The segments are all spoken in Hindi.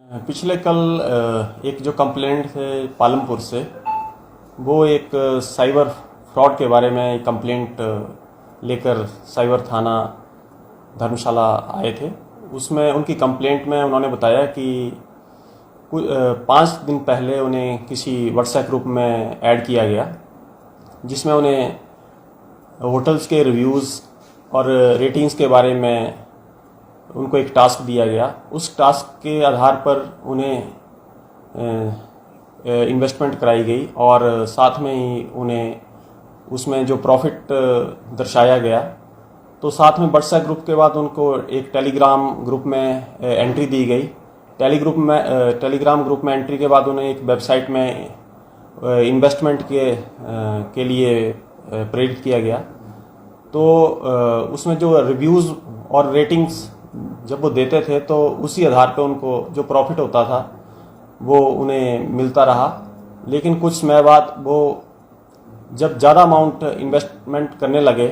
पिछले कल एक जो कंप्लेंट थे पालमपुर से, वो एक साइबर फ्रॉड के बारे में कंप्लेंट लेकर साइबर थाना धर्मशाला आए थे। उसमें उनकी कंप्लेंट में उन्होंने बताया कि 5 दिन पहले उन्हें किसी व्हाट्सएप ग्रुप में ऐड किया गया, जिसमें उन्हें होटल्स के रिव्यूज़ और रेटिंग्स के बारे में उनको एक टास्क दिया गया। उस टास्क के आधार पर उन्हें इन्वेस्टमेंट कराई गई और साथ में ही उन्हें उसमें जो प्रॉफिट दर्शाया गया। तो साथ में व्हाट्सएप ग्रुप के बाद उनको एक टेलीग्राम ग्रुप में एंट्री दी गई। टेलीग्राम ग्रुप में एंट्री के बाद उन्हें एक वेबसाइट में इन्वेस्टमेंट के लिए प्रेरित किया गया। तो उसमें जो रिव्यूज़ और रेटिंग्स जब वो देते थे तो उसी आधार पर उनको जो प्रॉफिट होता था वो उन्हें मिलता रहा। लेकिन कुछ समय बाद वो जब ज़्यादा अमाउंट इन्वेस्टमेंट करने लगे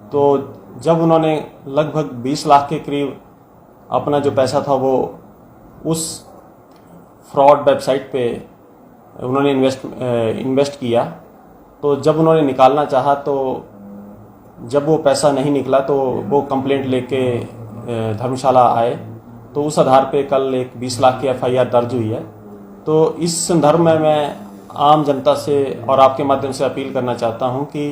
तो जब उन्होंने लगभग 20 लाख के करीब अपना जो पैसा था वो उस फ्रॉड वेबसाइट पे उन्होंने इन्वेस्ट किया, तो जब उन्होंने निकालना चाहा तो जब वो पैसा नहीं निकला तो वो कंप्लेंट लेके धर्मशाला आए। तो उस आधार पे कल एक 20 लाख की FIR दर्ज हुई है। तो इस संदर्भ में मैं आम जनता से और आपके माध्यम से अपील करना चाहता हूं कि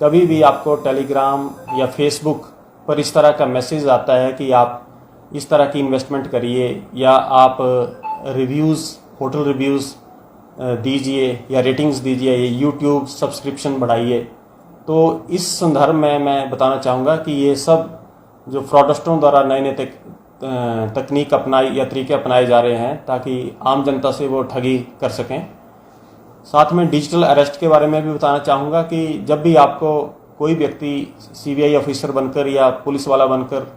कभी भी आपको टेलीग्राम या फेसबुक पर इस तरह का मैसेज आता है कि आप इस तरह की इन्वेस्टमेंट करिए या आप रिव्यूज़, होटल रिव्यूज़ दीजिए या रेटिंग्स दीजिए, यूट्यूब सब्सक्रिप्शन बढ़ाइए, तो इस संदर्भ में मैं बताना चाहूँगा कि ये सब जो फ्रॉडस्टरों द्वारा नए नए तकनीक अपनाई या तरीके अपनाए जा रहे हैं ताकि आम जनता से वो ठगी कर सकें। साथ में डिजिटल अरेस्ट के बारे में भी बताना चाहूँगा कि जब भी आपको कोई व्यक्ति CBI ऑफिसर बनकर या पुलिस वाला बनकर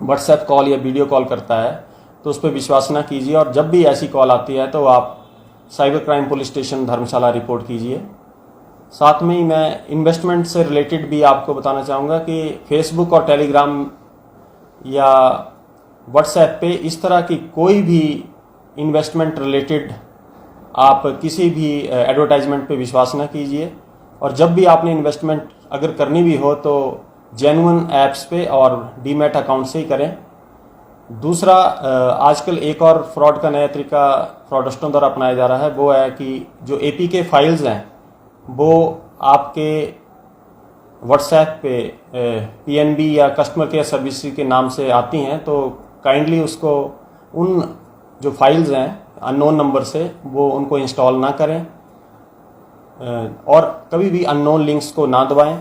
व्हाट्सएप कॉल या वीडियो कॉल करता है तो उस पर विश्वास न कीजिए, और जब भी ऐसी कॉल आती है तो आप साइबर क्राइम पुलिस स्टेशन धर्मशाला रिपोर्ट कीजिए। साथ में ही मैं इन्वेस्टमेंट से रिलेटेड भी आपको बताना चाहूँगा कि फेसबुक और टेलीग्राम या व्हाट्सएप पे इस तरह की कोई भी इन्वेस्टमेंट रिलेटेड आप किसी भी एडवर्टाइजमेंट पे विश्वास ना कीजिए, और जब भी आपने इन्वेस्टमेंट अगर करनी भी हो तो जेन्युइन ऐप्स पे और डीमैट अकाउंट से ही करें। दूसरा, आजकल एक और फ्रॉड का नया तरीका फ्रॉडस्टरों द्वारा अपनाया जा रहा है, वो है कि जो APK फाइल्स हैं वो आपके व्हाट्सएप पे PNB या कस्टमर केयर सर्विस के नाम से आती हैं, तो काइंडली उसको उन जो फाइल्स हैं अननोन नंबर से वो उनको इंस्टॉल ना करें और कभी भी अननोन लिंक्स को ना दबाएं।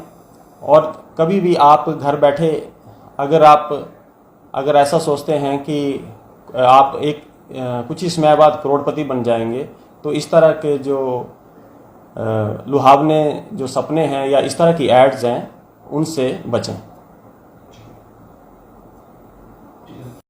और कभी भी आप घर बैठे अगर ऐसा सोचते हैं कि आप एक कुछ ही समय बाद करोड़पति बन जाएंगे, तो इस तरह के जो लुभावने जो सपने हैं या इस तरह की एड्स हैं उनसे बचें।